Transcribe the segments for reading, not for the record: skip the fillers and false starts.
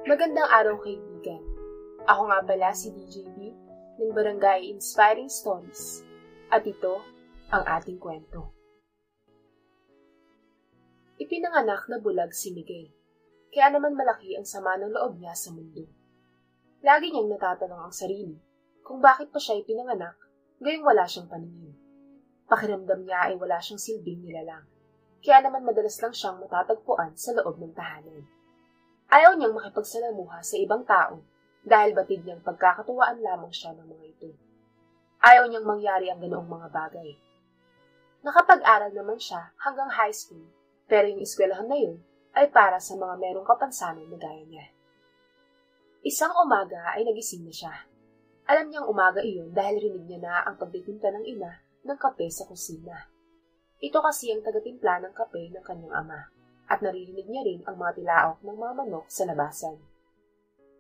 Magandang araw, kaibigan. Ako nga pala si DJB ng Barangay Inspiring Stories at ito ang ating kwento. Ipinanganak na bulag si Miguel, kaya naman malaki ang sama ng loob niya sa mundo. Lagi niyang natatanong ang sarili kung bakit pa siya ipinanganak gayong wala siyang paningin. Pakiramdam niya ay wala siyang silbing nilalang, kaya naman madalas lang siyang matatagpuan sa loob ng tahanan. Ayaw niyang makipagsalamuha sa ibang tao dahil batid niyang pagkakatuwaan lamang siya ng mga ito. Ayaw niyang mangyari ang ganoong mga bagay. Nakapag-aral naman siya hanggang high school, pero yung eskwelahan na yun ay para sa mga merong kapansanan na gaya niya. Isang umaga ay nagising na siya. Alam niyang umaga iyon dahil rinig niya na ang pagtitinta ng ina ng kape sa kusina. Ito kasi ang tagatimpla ng kape ng kanyang ama. At naririnig niya rin ang mga tilaok ng mga manok sa labasan.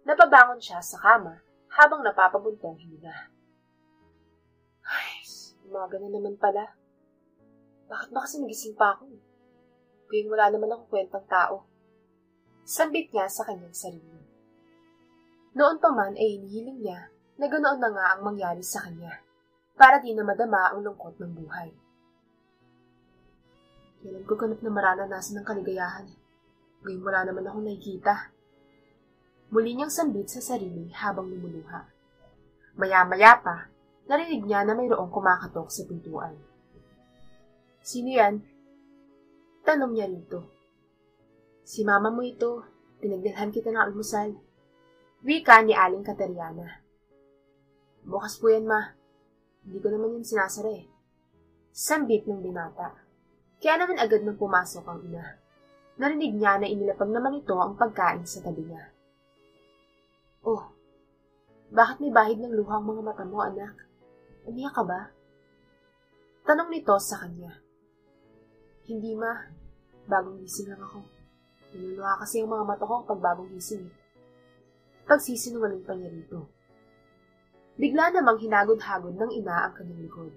Napabangon siya sa kama habang napapabuntong hininga. Ay, umaga na naman pala. Bakit ba kasi nagising pa ako? Kaya wala naman akong kwentang tao. Sambit niya sa kanyang sarili. Noon pa man ay hinihiling niya na ganoon na nga ang mangyari sa kanya para di na madama ang lungkot ng buhay. Kailan ko ganap na mararanasan ng kaligayahan. Ngayon wala naman akong nakikita. Muli niyang sambit sa sarili habang lumuluha. Maya-maya pa, narinig niya na mayroong kumakatok sa pintuan. Sino yan? Tanong niya rito. Si mama mo ito. Pinagdalhan kita ng almusal. Wika ni Aling Kateriana. Bukas po yan, ma. Hindi ko naman yan sinasara eh. Sambit ng binata. Kaya naman agad nang pumasok ang ina. Narinig niya na inilapag naman ito ang pagkain sa tabi niya. Oh, bakit may bahid ng luha ang mga mata mo, anak? Umiyak ka ba? Tanong nito sa kanya. Hindi, ma. Bagong gising lang ako. Niluluha kasi ang mga mata ko pag bagong gising eh. Pagsisinungaling pa niya rito. Bigla namang hinagod-hagod ng ina ang kanyang likod.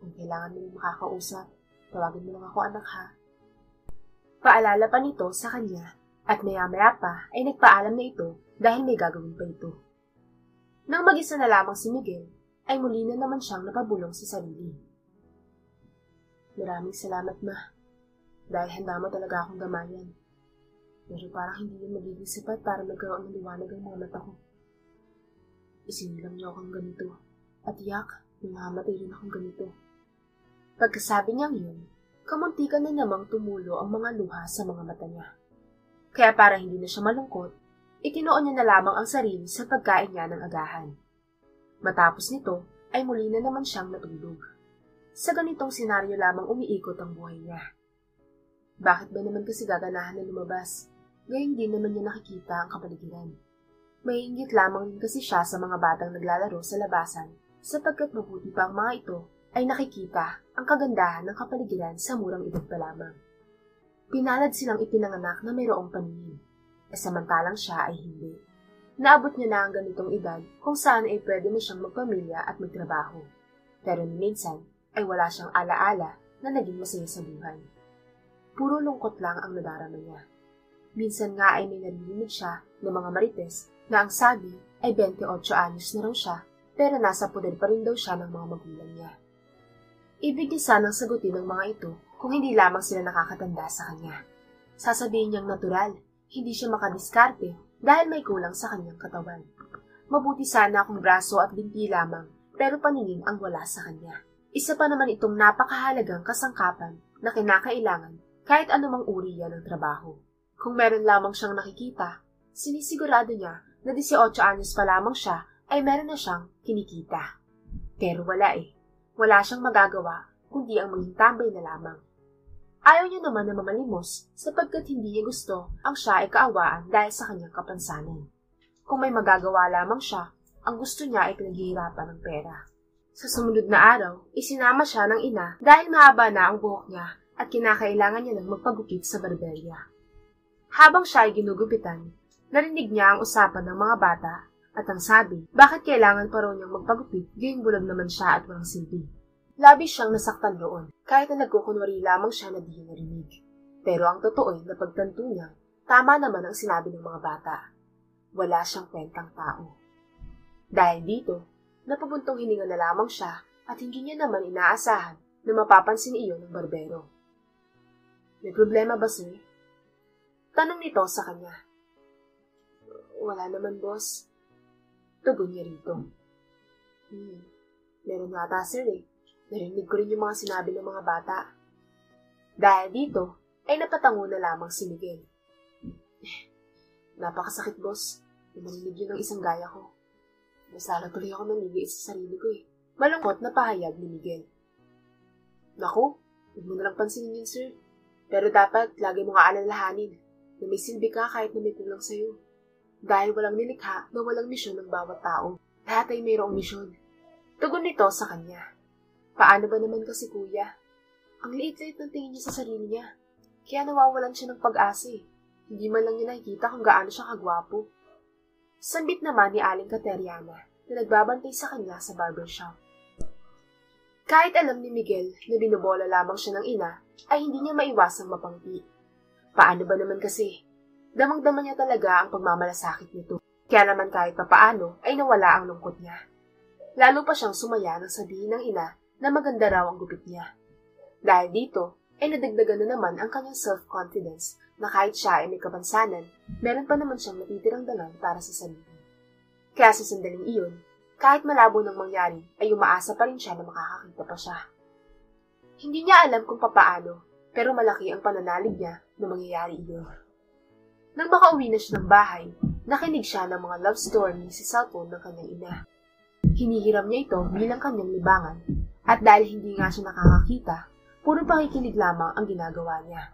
Kung kailangan mo makakausap, tawagin mo lang ako, anak, ha? Paalala pa nito sa kanya at maya-maya pa ay nagpaalam na ito dahil may gagawin pa ito. Nang mag-isa na lamang si Miguel, ay muli na naman siyang napabulong sa sarili. Maraming salamat, ma. Dahil handa mo talaga akong gamayan. Pero parang hindi yun magiging sapat para magkaroon ng liwanag ang mga mata ko. Isinilang niyo akong ganito at yak, mamamatay rin akong ganito. Pagkasabi niyang yun, kamuntikan na namang tumulo ang mga luha sa mga mata niya. Kaya para hindi na siya malungkot, itinoon niya na lamang ang sarili sa pagkain niya ng agahan. Matapos nito, ay muli na naman siyang natulog. Sa ganitong senaryo lamang umiikot ang buhay niya. Bakit ba naman kasi gaganahan na lumabas? Gayong din naman niya nakikita ang kapaligiran. May inggit lamang din kasi siya sa mga batang naglalaro sa labasan sapagkat mabuti pa ang mga ito ay nakikita ang kagandahan ng kapaligiran sa murang edad pa lamang. Pinalad silang ipinanganak na mayroong paningin, samantalang siya ay hindi. Naabot niya na ang ganitong edad kung saan ay pwede na siyang magpamilya at magtrabaho. Pero minsan ay wala siyang alaala na naging masaya sa buhay. Puro lungkot lang ang nadarama niya. Minsan nga ay may naririnig siya ng mga marites na ang sabi ay 28 anyos na raw siya pero nasa poder pa rin daw siya ng mga magulang niya. Ibig niya sanang sagutin ng mga ito kung hindi lamang sila nakakatanda sa kanya. Sasabihin niyang natural, hindi siya makadiskarte dahil may kulang sa kanyang katawan. Mabuti sana kung braso at binti lamang pero paningin ang wala sa kanya. Isa pa naman itong napakahalagang kasangkapan na kinakailangan kahit anumang uri yan ng trabaho. Kung meron lamang siyang nakikita, sinisigurado niya na 18 anyos pa lamang siya ay meron na siyang kinikita. Pero wala eh. Wala siyang magagawa kundi ang maging tambay na lamang. Ayaw niya naman na mamalimos sapagkat hindi niya gusto ang siya ay kaawaan dahil sa kanyang kapansanan. Kung may magagawa lamang siya, ang gusto niya ay pinaghihirapan ng pera. Sa sumunod na araw, isinama siya ng ina dahil mahaba na ang buhok niya at kinakailangan niya ng magpagupit sa barberya. Habang siya ay ginugupitan, narinig niya ang usapan ng mga bata at ang sabi, bakit kailangan pa raw niyang magpagupit gayong bulag naman siya at walang silbi. Labis siyang nasaktan roon, kahit na nagkukunwari lamang siya na di narinig. Pero ang totoo ay napagtanto niya Tama naman ang sinabi ng mga bata. Wala siyang kwentang tao. Dahil dito, napabuntong hininga na lamang siya at hindi niya naman inaasahan na mapapansin iyon ng barbero. May problema ba, sir? Tanong nito sa kanya. Wala naman, boss. Tugon niya rito. Meron yata, sir eh. Narinig ko rin yung mga sinabi ng mga bata. Dahil dito, ay napatango na lamang si Miguel. Napakasakit, boss. Narinig yun ng isang gaya ko. Masala tuloy ako nanigay sa sarili ko eh. Malungkot na pahayag ni Miguel. Naku, huwag mo nalang pansinin yun, sir. Pero dapat lagi mo nga alalahanin na may silbi ka kahit na may kulang sa'yo. Dahil walang nilikha na walang misyon ng bawat tao. Lahat ay mayroong misyon. Tugon nito sa kanya. Paano ba naman kasi, kuya? Ang liit-liit ng tingin niya sa sarili niya. Kaya nawawalan siya ng pag-asa eh. Hindi man lang niya nakikita kung gaano siya kagwapo. Sambit naman ni Aling Kateriana na nagbabantay sa kanya sa barbershop. Kahit alam ni Miguel na binubola lamang siya ng ina, ay hindi niya maiwasang mapangti. Paano ba naman kasi? Damang-dama niya talaga ang pagmamalasakit nito. Kaya naman kahit papaano ay nawala ang lungkot niya. Lalo pa siyang sumaya nang sabihin ng ina na maganda raw ang gupit niya. Dahil dito, ay nadagdagan na naman ang kanyang self-confidence na kahit siya ay may kapansanan, meron pa naman siyang natitirang dalang para sa sarili. Kaya sa sandaling iyon, kahit malabo nang mangyari, ay umaasa pa rin siya na makakakita pa siya. Hindi niya alam kung papaano, pero malaki ang pananalig niya na mangyayari iyon. Nang makauwi na siya ng bahay, nakinig siya ng mga love story sa cellphone ng kanyang ina. Hinihiram niya ito bilang kanyang libangan, at dahil hindi nga siya nakakakita, puro pakikinig lamang ang ginagawa niya.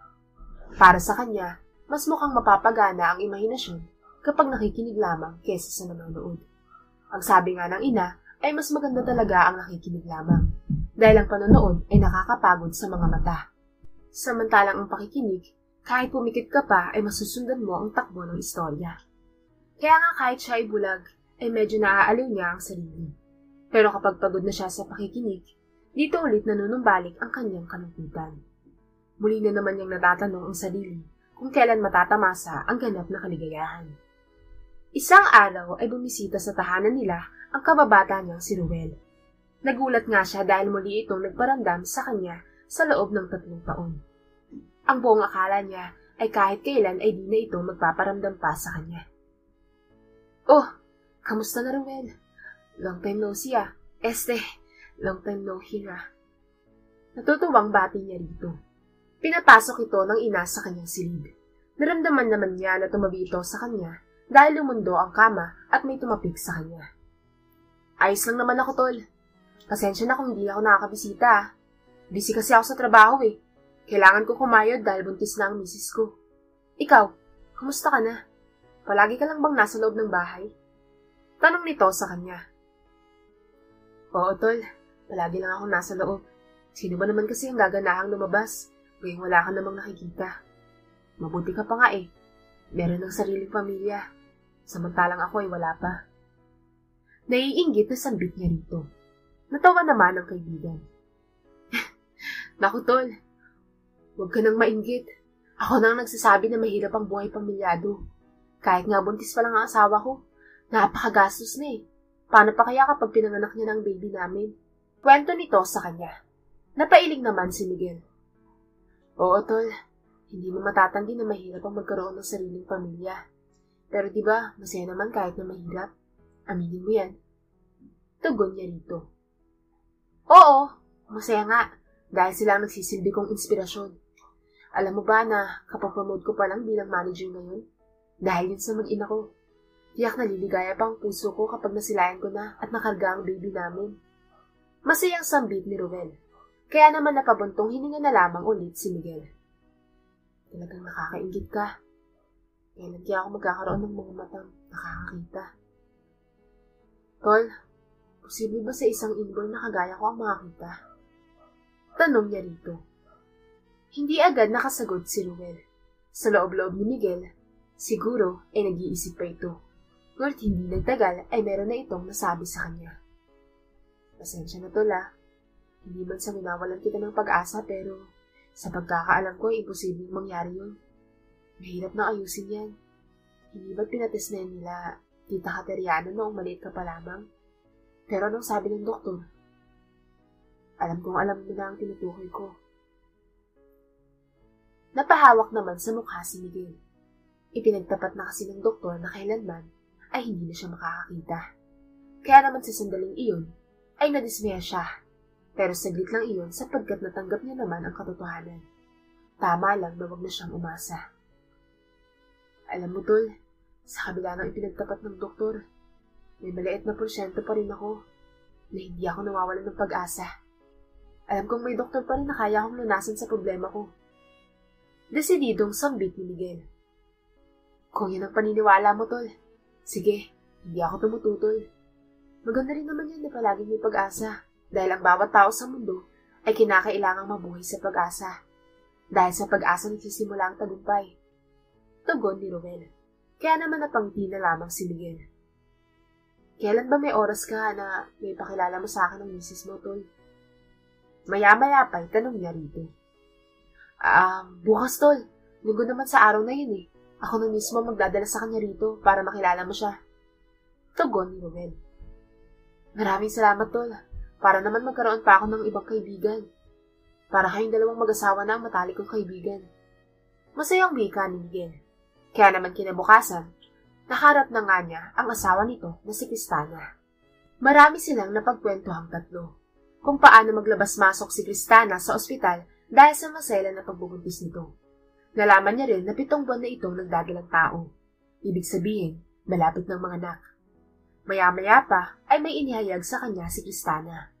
Para sa kanya, mas mukhang mapapagana ang imahinasyon kapag nakikinig lamang kesa sa nanonood. Ang sabi nga ng ina ay mas maganda talaga ang nakikinig lamang, dahil ang panonood ay nakakapagod sa mga mata. Samantalang ang pakikinig, kahit pumikit ka pa ay masusundan mo ang takbo ng istorya. Kaya nga kahit siya ay bulag, ay medyo naaaliw niya ang sarili. Pero kapag pagod na siya sa pakikinig, dito ulit nanunumbalik ang kanyang kalungkutan. Muli na naman niyang natatanong ang sarili kung kailan matatamasa ang ganap na kaligayahan. Isang araw ay bumisita sa tahanan nila ang kababata niyang si Ruel. Nagulat nga siya dahil muli itong nagparamdam sa kanya sa loob ng 3 taon. Ang buong akala niya ay kahit kailan ay di na ito magpaparamdam pa sa kanya. Oh, kamusta na Ruel? Long time no see ah. Long time no hear ah. Natutuwang bati niya rito. Pinapasok ito ng ina sa kanyang silid. Naramdaman naman niya na tumabi ito sa kanya dahil lumundo ang kama at may tumapik sa kanya. Ayos lang naman ako, tol. Pasensya na kung hindi ako nakakabisita ah. Busy kasi ako sa trabaho eh. Kailangan ko kumayod dahil buntis na ang misis ko. Ikaw, kumusta ka na? Palagi ka lang bang nasa loob ng bahay? Tanong nito sa kanya. Oo, tol. Palagi lang ako nasa loob. Sino ba naman kasi ang gaganahang lumabas? Ngayong wala ka namang nakikita. Mabuti ka pa nga eh. Meron ng sariling pamilya. Samantalang ako ay wala pa. Naiinggit na sambit niya rito. Natawa naman ang kaibigan. Naku, tol. Huwag ka nang mainggit. Ako nang nagsasabi na mahirap ang buhay pamilyado. Kahit nga buntis pa lang ang asawa ko, napakagastos na eh. Paano pa kaya kapag pinanganak niya ng baby namin? Kwento nito sa kanya. Napailing naman si Miguel. Oo, tol. Hindi mo matatanggi na mahirap ang magkaroon ng sariling pamilya. Pero diba, masaya naman kahit na mahirap. Aminin mo yan. Tugon niya rito. Oo, masaya nga. Dahil sila ang nagsisilbi kong inspirasyon. Alam mo ba na kapapromote ko pa lang bilang manager ngayon? Dahil yun sa mag-ina ko. Tiyak naliligaya pa ang puso ko kapag nasilayan ko na at nakarga ang baby namin. Masayang sambit ni Ruel. Kaya naman napabuntong hininga na lamang ulit si Miguel. Talagang nakakaingit ka. Kailan kaya ako magkakaroon ng mga matang nakakakita? Tol, posible ba sa isang inborn na kagaya ko ang makakita? Tanong niya rito. Hindi agad nakasagot si Ruel. Sa loob-loob ni Miguel, siguro ay nag-iisip pa ito. Ngunit hindi nagtagal ay meron na itong nasabi sa kanya. Pasensya na tol ah. Hindi man sa minawalan kita ng pag-asa pero sa pagkakaalam ko ay imposibleng mangyari yun. Mahirap na ayusin yan. Hindi ba't pinates na nila Tita Kateriana noong maliit ka pa lamang? Pero anong sabi ng doktor? Alam kong alam mo na ang tinutukoy ko. Napahawak naman sa mukha si Miguel. Ipinagtapat na kasi ng doktor na kailanman ay hindi na siya makakakita. Kaya naman sa sandaling iyon ay nadismaya siya. Pero saglit lang iyon sapagkat natanggap niya naman ang katotohanan. Tama lang na wag na siyang umasa. Alam mo, Tol, sa kabila ng ipinagtapat ng doktor, may maliit na porsyento pa rin ako na hindi ako nawawalan ng pag-asa. Alam kong may doktor pa rin na kaya akong lunasan sa problema ko. Desididong sambit ni Miguel. Kung yan ang paniniwala mo, Tol, sige, hindi ako tumututol. Maganda rin naman yan na palaging may pag-asa dahil ang bawat tao sa mundo ay kinakailangang mabuhay sa pag-asa. Dahil sa pag-asa nagsisimula ang tagumpay. Tugon ni Ruel. Kaya naman napangiti na lamang si Miguel. Kailan ba may oras ka na may pakilala mo sa akin ng misis mo, Tol? Maya-maya pa'y tanong niya rito. Bukas, Tol. Linggo naman sa araw na yun eh. Ako na mismo magdadala sa kanya rito para makilala mo siya. Tugon ni Ruel. Maraming salamat, Tol. Para naman magkaroon pa ako ng ibang kaibigan. Para kayong dalawang mag-asawa na ang matalik kong kaibigan. Masayang wika ni Miguel. Kaya naman kinabukasan, nakaharap na nga niya ang asawa nito na si Cristana. Marami silang napagkwentuhang tatlo kung paano maglabas-masok si Cristana sa ospital dahil sa maselan na pagbubuntis nito. Nalaman niya rin na 7 buwan na itong nagdadalang tao. Ibig sabihin, malapit ng mga anak. Maya-maya pa ay may inihayag sa kanya si Cristana.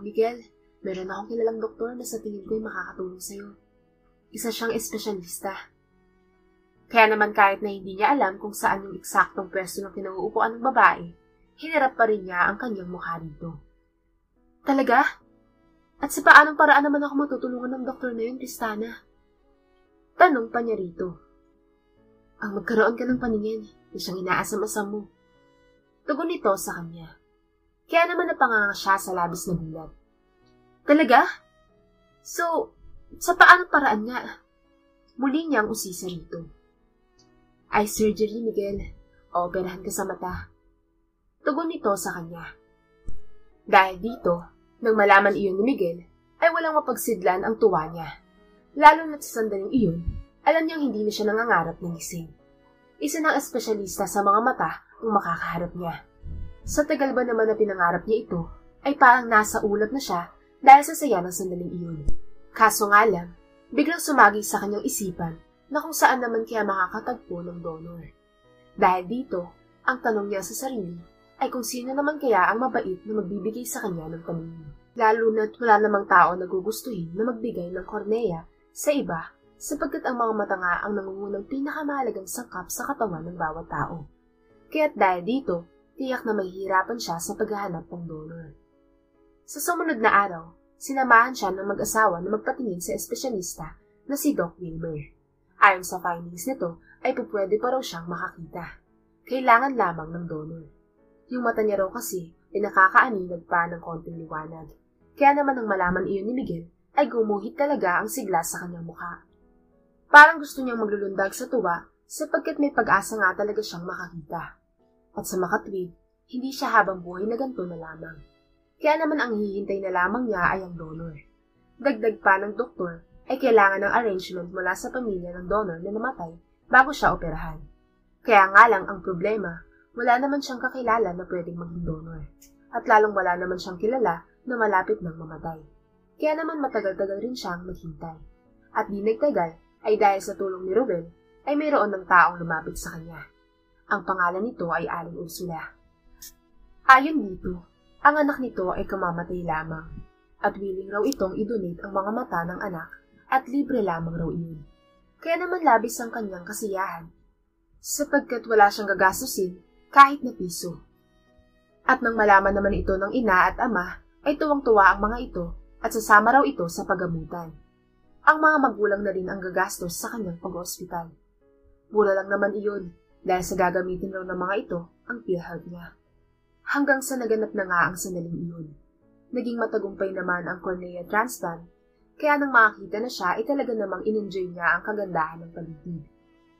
Miguel, meron akong kilalang doktor na sa tingin ko ay makakatulong sa'yo. Isa siyang espesyalista. Kaya naman kahit na hindi niya alam kung saan yung eksaktong pwesto ng kinauupuan ng babae, hinarap pa rin niya ang kanyang mukha dito. Talaga? At sa paanong paraan naman ako matutulungan ng doktor na yun, Cristana? Tanong pa niya rito. Ang magkaroon ka ng paningin na siyang inaasam-asam mo. Tugon nito sa kanya. Kaya naman napanganga siya sa labis na gulat. Talaga? So, sa paanong paraan nga? Muli niyang usisa rito. Eye surgery, Miguel. Ooperahan ka sa mata. Tugon nito sa kanya. Dahil dito, nang malaman iyon ni Miguel, ay walang mapagsidlan ang tuwa niya. Lalo na't sa sandaling iyon, alam niyang hindi na siya nangangarap ng gising. Isa ng espesyalista sa mga mata ang makakaharap niya. Sa tagal ba naman na pinangarap niya ito, ay parang nasa ulap na siya dahil sa saya ng sandaling iyon. Kaso nga lang, biglang sumagi sa kanyang isipan na kung saan naman kaya makakatagpo ng donor. Dahil dito, ang tanong niya sa sarili ay kung sino naman kaya ang mabait na magbibigay sa kanya ng paningin. Lalo na't wala namang tao na gugustuhin na magbigay ng kornea sa iba sapagkat ang mga mata nga ang nangungunang pinakamahalagang sangkap sa katawan ng bawat tao. Kaya't dahil dito, tiyak na mahihirapan siya sa paghahanap ng donor. Sa sumunod na araw, sinamahan siya ng mag-asawa na magpatingin sa espesyalista na si Doc Wilmer. Ayon sa findings nito, ay pupwede pa raw siyang makakita. Kailangan lamang ng donor. Yung mata niya raw kasi ay nakakaaninag pa ng konting liwanag. Kaya naman nang malaman iyon ni Miguel, ay gumuhit talaga ang sigla sa kanyang mukha. Parang gusto niyang maglulundag sa tuwa sapagkat may pag-asa nga talaga siyang makakita. At sa makatwid, hindi siya habang buhay na ganito na lamang. Kaya naman ang hihintay na lamang niya ay ang donor. Dagdag pa ng doktor ay kailangan ng arrangement mula sa pamilya ng donor na namatay bago siya operahan. Kaya nga lang ang problema, wala naman siyang kakilala na pwedeng maging donor. At lalong wala naman siyang kilala na malapit nang mamatay. Kaya naman matagal-tagal rin siyang maghintay. At di nagtagal ay dahil sa tulong ni Ruel ay mayroon ng taong lumapit sa kanya. Ang pangalan nito ay Aling Ursula. Ayon dito, ang anak nito ay kamamatay lamang at willing raw itong idonate ang mga mata ng anak at libre lamang raw iyon. Kaya naman labis ang kanyang kasiyahan sapagkat wala siyang gagastusin kahit na piso. At nang malaman naman ito ng ina at ama ay tuwang-tuwa ang mga ito at sasama raw ito sa pagamutan. Ang mga magulang na rin ang gagastos sa kanyang pag-ospital. Mura lang naman iyon dahil sa gagamitin raw ng mga ito ang PhilHealth niya. Hanggang sa naganap na nga ang sandaling iyon. Naging matagumpay naman ang cornea transplant, Kaya nang makakita na siya ay talaga namang in-enjoy niya ang kagandahan ng paligid.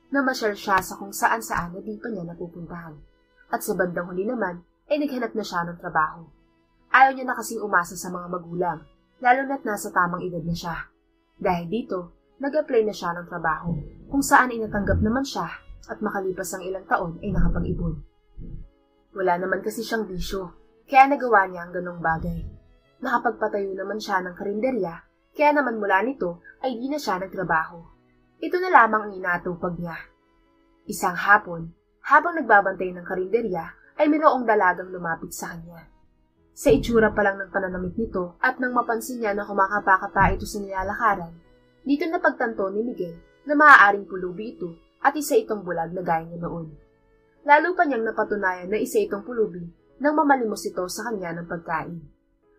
Namasyal siya sa kung saan-saan na di pa niya napupuntahan. At sa bandang huli naman ay naghanap na siya ng trabaho. Ayaw niya na kasing umasa sa mga magulang, lalo na't nasa tamang edad na siya. Dahil dito, nag-apply na siya ng trabaho, kung saan ay natanggap naman siya at makalipas ang ilang taon ay nakapag-ipon. Wala naman kasi siyang bisyo, kaya nagawa niya ang ganong bagay. Nakapagpatayo naman siya ng karinderya, kaya naman mula nito ay di na siya nagtrabaho. Ito na lamang ang inatupag niya. Isang hapon, habang nagbabantay ng karinderya, ay mayroong dalagang lumapit sa kanya. Sa itsura pa lang ng pananamit nito at nang mapansin niya na kumakapa-kapa ito sa nilalakaran, dito napagtanto ni Miguel na maaaring pulubi ito at isa itong bulag na gaya niya noon. Lalo pa niyang napatunayan na isa itong pulubi nang mamalimos ito sa kanya ng pagkain.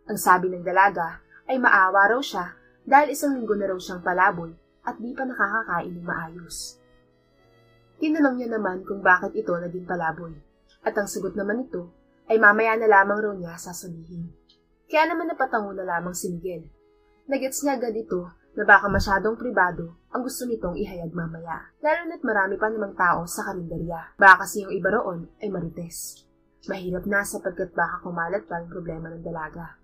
Ang sabi ng dalaga ay maawa raw siya dahil isang linggo na raw siyang palaboy at di pa nakakakain ng maayos. Tinanong niya naman kung bakit ito naging palaboy, at ang sagot naman ito ay mamaya na lamang raw niya sasabihin. Kaya naman napatango na lamang si Miguel. Nagets niya agad ito na baka masyadong pribado ang gusto nitong ihayag mamaya, lalo na't marami pa namang tao sa karinderya. Baka kasi yung iba roon ay marites. Mahirap na sapagkat baka kumalat pa yung problema ng dalaga.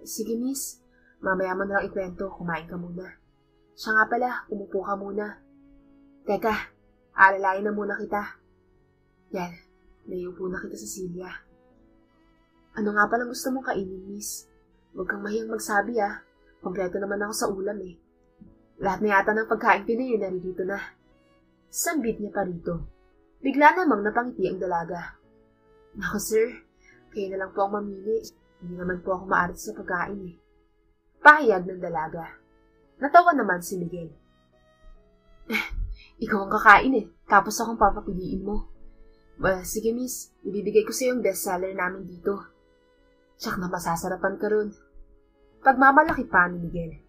Sige miss, mamaya mo na lang ikwento, kumain ka muna. Siya nga pala, umupo ka muna. Teka, alalayan na muna kita. Yan, naiupo na kita sa silya. Ano nga palang gusto mong kainin, miss? Huwag kang mahiyang magsabi Kompleto naman ako sa ulam Lahat na yata ng pagkain Pinoy naririto na. Sambit niya pa rito. Bigla namang napangiti ang dalaga. Naku sir, kayo na lang po ang mamili. Hindi naman po ako maarit sa pagkain Pahayag ng dalaga. Natawa naman si Miguel. Ikaw ang kakain tapos akong papapiliin mo. Well, sige miss, ibibigay ko sa yung bestseller namin dito. Tsak na masasarapan ka ron. Pagmamalaki pa ni Miguel.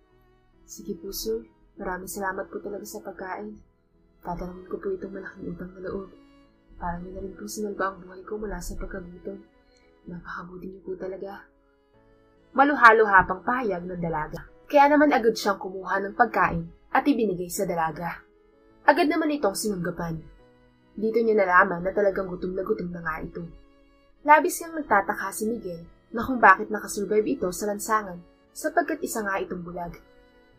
Sige po sir, maraming salamat po talaga sa pagkain. Tatanungin ko po itong malaking utang na loob. Parang yun na rin po sinalba ang buhay ko mula sa pagkagutom. Napakabuti niyo po talaga. Maluha-luha pang pahayag ng dalaga. Kaya naman agad siyang kumuha ng pagkain at ibinigay sa dalaga. Agad naman itong sinunggapan. Dito niya nalaman na talagang gutom na nga ito. Labis niyang nagtataka si Miguel na kung bakit nakasurvive ito sa lansangan sapagkat isa nga itong bulag.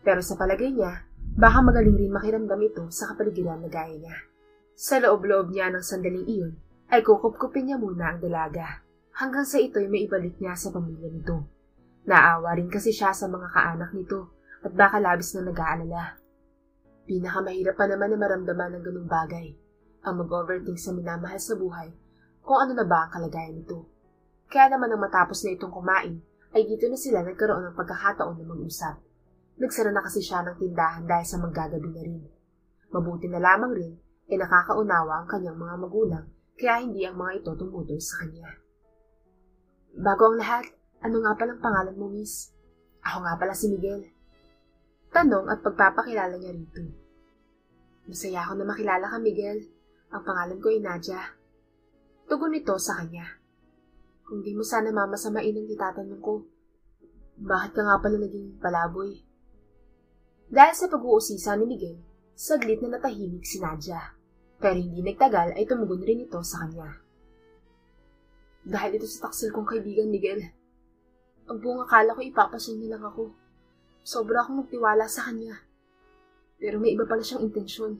Pero sa palagay niya, baka magaling rin makiramdam ito sa kapaligiran na gaya niya. Sa loob-loob niya ng sandaling iyon, ay kukup-kupin niya muna ang dalaga hanggang sa ito'y maibalik niya sa pamilya nito. Naawa rin kasi siya sa mga kaanak nito at baka labis na nag-aalala. Pinakamahirap pa naman na maramdaman ng ganung bagay, ang mag-overthink sa minamahal sa buhay kung ano na ba ang kalagayan nito. Kaya naman nang matapos na itong kumain, ay dito na sila nagkaroon ng pagkakataon na mag-usap. Nagsara na kasi siya ng tindahan dahil sa manggagabi na rin. Mabuti na lamang rin ay nakakaunawa ang kanyang mga magulang kaya hindi ang mga ito tumutol sa kanya. Bago ang lahat, ano nga palang pangalan mo, miss? Ako nga pala si Miguel. Tanong at pagpapakilala niya rito. Masaya ako na makilala ka, Miguel. Ang pangalan ko ay Nadia. Tugon nito sa kanya. Kung di mo sana mamasamain ang itatanong ko, bakit ka nga pala naging palaboy? Dahil sa pag-uusisa ni Miguel, saglit na natahimik si Nadia. Pero hindi nagtagal ay tumugon rin ito sa kanya. Dahil ito sa taksil kong kaibigan, Miguel. Ang buong akala ko ipapasya niya lang ako. Sobra akong magtiwala sa kanya. Pero may iba pala siyang intensyon.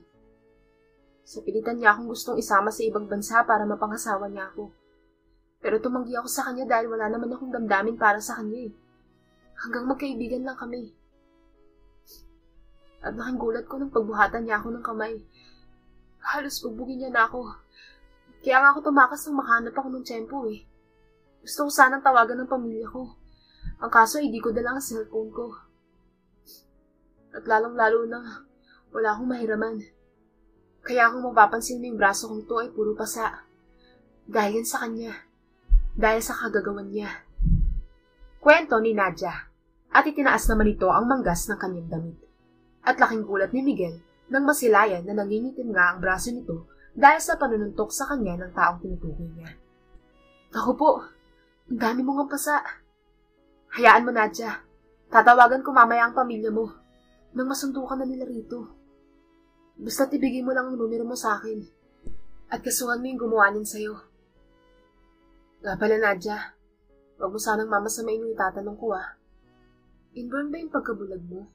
Sa pilitan niya akong gustong isama sa ibang bansa para mapangasawa niya ako. Pero tumanggi ako sa kanya dahil wala naman akong damdamin para sa kanya Hanggang magkaibigan lang kami. At laking gulat ko nang pagbuhatan niya ako ng kamay. Halos bubugin niya na ako. Kaya nga ako tumakas nang makahanap ako ng tiyempo Gusto ko sanang tawagan ng pamilya ko. Ang kaso ay di ko dala ang cellphone ko. At lalong-lalo na, wala akong mahiraman. Kaya kung mapapansin mo yung braso kong to ay puro pasa. Dahil yan sa kanya. Dahil sa kagagawan niya. Kwento ni Nadia. At itinaas naman ito ang manggas ng kanyang damit. At laking gulat ni Miguel nang masilayan na nangingitim nga ang braso nito dahil sa panununtok sa kanya ng taong tinutukoy niya. Ako po, ang dami mong pasa. Hayaan mo, Nadia. Tatawagan ko mamaya ang pamilya mo nang masundukan na nila rito. Basta't ibigay mo lang ang numero mo sa akin at kasuhan mo yung gumawa niyan sa'yo. Nga pala, Nadia, huwag mo sanang mamasamain yung itatanong ko Inborn ba yung pagkabulag mo?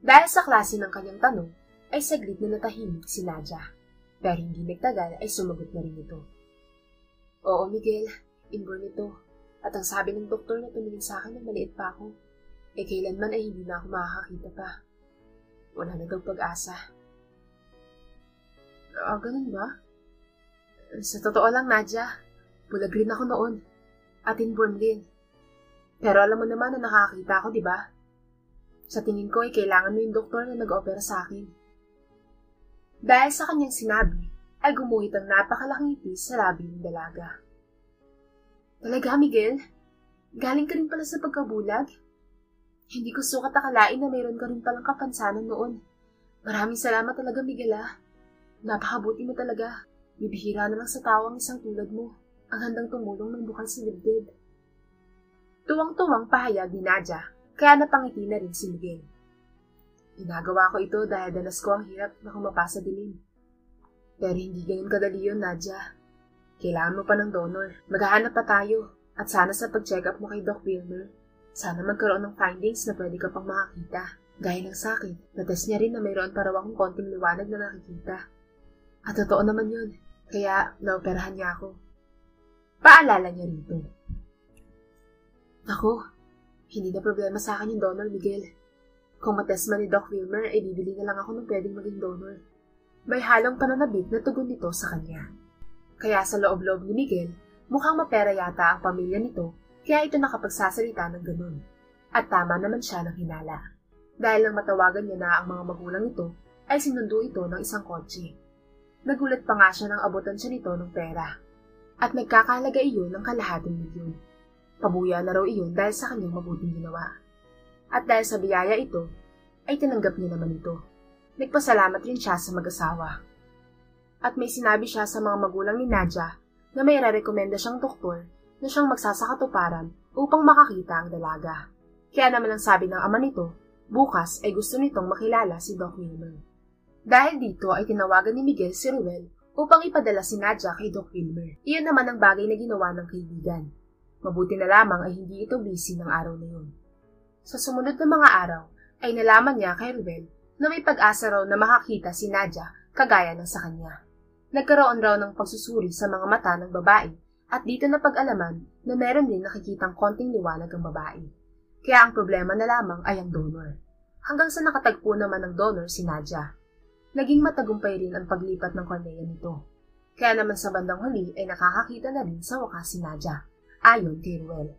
Dahil sa klase ng kanyang tanong, ay saglit na natahimik si Nadia. Pero hindi nagtagal ay sumagot na rin ito. Oo, Miguel, inborn ito. At ang sabi ng doktor na tumingin sa akin nang maliit pa ako, kailanman ay hindi na ako makakakita pa. Wala na daw pag-asa. Ganun ba? Sa totoo lang, Nadia, bulag rin ako noon. At inborn din. Pero alam mo naman na nakakita ako, di ba? Sa tingin ko ay kailangan mo yung doktor na nag-opera sa akin. Dahil sa kanyang sinabi, ay gumuhit ang napakalaking itis sa labi ng dalaga. Talaga, Miguel? Galing ka rin pala sa pagkabulag? Hindi ko sukat akalain na mayroon ka rin palang kapansanan noon. Maraming salamat talaga, Miguel Napakabuti mo talaga. Bibihira na lang sa tao ang isang tulad mo, ang handang tumulong ng bukal sa dibdib. Tuwang-tuwang pahayag ni Nadia, kaya napangiti na rin si Miguel. Ginagawa ko ito dahil danas ko ang hirap na kumapa sa dilim. Pero hindi ganyan kadali yun, Nadia. Kailangan mo pa ng donor. Maghahanap pa tayo. At sana sa pag-check up mo kay Doc Wilmer, sana magkaroon ng findings na pwede ka pang makakita. Gaya ng sakin, na-test niya rin na mayroon pa raw akong konting liwanag na nakikita. At totoo naman yun. Kaya naoperahan niya ako. Paalala niya rito. Ako, hindi na problema sa akin yung donor, Miguel. Kung matest man ni Doc Wilmer, ay bibili na lang ako ng pwedeng maging donor. May halong pananabik na tugon nito sa kanya. Kaya sa loob-loob ni Miguel, mukhang mapera yata ang pamilya nito, kaya ito nakapagsasalita ng ganun. At tama naman siya ng hinala. Dahil nang matawagan niya na ang mga magulang nito, ay sinundo ito ng isang kotse. Nagulat pa nga siya nang abutan siya nito ng pera. At nagkakahalaga iyon ng kalahating milyon. Pabuya na raw iyon dahil sa kanyang mabuting ginawa. At dahil sa biyaya ito, ay tinanggap niya naman ito. Nagpasalamat rin siya sa mag-asawa. At may sinabi siya sa mga magulang ni Nadia na may rekomenda siyang doktor na siyang magsasakatuparan upang makakita ang dalaga. Kaya naman ang sabi ng ama nito, bukas ay gusto nitong makilala si Doc Wilmer. Dahil dito ay tinawagan ni Miguel si Ruel upang ipadala si Nadia kay Doc Wilmer. Iyon naman ang bagay na ginawa ng kaibigan. Mabuti na lamang ay hindi ito busy ng araw na yun. Sa sumunod na mga araw ay nalaman niya kay Ruel na may pag-asa raw na makakita si Nadia kagaya ng sa kanya. Nagkaroon raw ng pagsusuri sa mga mata ng babae at dito na pag-alaman na meron din nakikitang konting liwanag ang babae. Kaya ang problema na lamang ay ang donor. Hanggang sa nakatagpo naman ng donor si Nadia. Naging matagumpay rin ang paglipat ng kornea nito. Kaya naman sa bandang huli ay nakakakita na rin sa wakas si Nadia, ayon kay Ruel.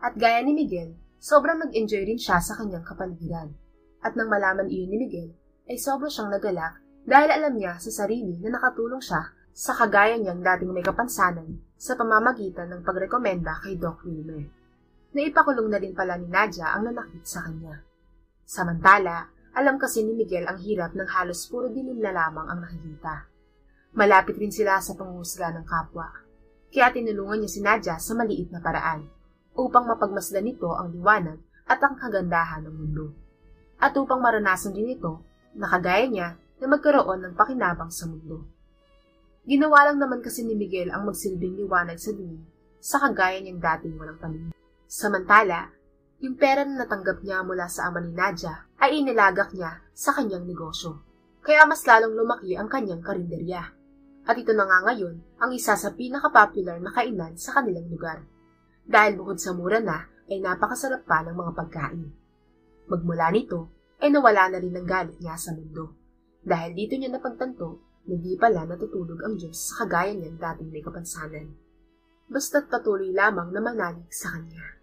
At gaya ni Miguel, sobrang nag-enjoy rin siya sa kanyang kapaligiran. At nang malaman iyon ni Miguel, ay sobrang siyang nagalak dahil alam niya sa sarili na nakatulong siya sa kagaya niyang dating may kapansanan sa pamamagitan ng pagrekomenda kay Doc Wilmer. Naipakulong na din pala ni Nadia ang nanakit sa kanya. Samantala, alam kasi ni Miguel ang hirap ng halos puro dilim na lamang ang nakikita. Malapit rin sila sa panghuhusga ng kapwa. Kaya tinulungan niya si Nadia sa maliit na paraan upang mapagmasdan nito ang liwanag at ang kagandahan ng mundo. At upang maranasan din ito, nakagaya niya na magkaroon ng pakinabang sa mundo. Ginawa lang naman kasi ni Miguel ang magsilbing liwanag sa dilim sa kagaya niyang dating walang paningin. Samantala, yung pera na natanggap niya mula sa ama ni Nadia ay inilagak niya sa kanyang negosyo. Kaya mas lalong lumaki ang kanyang karinderya. At ito na nga ngayon ang isa sa pinaka-popular na kainan sa kanilang lugar. Dahil bukod sa mura na, ay napakasarap pa ng mga pagkain. Magmula nito, ay nawala na rin ang galit niya sa mundo. Dahil dito niya napagtanto na di pala natutulog ang Diyos sa kagaya niyang dating may kapansanan. Basta't patuloy lamang na manalig sa Kanya.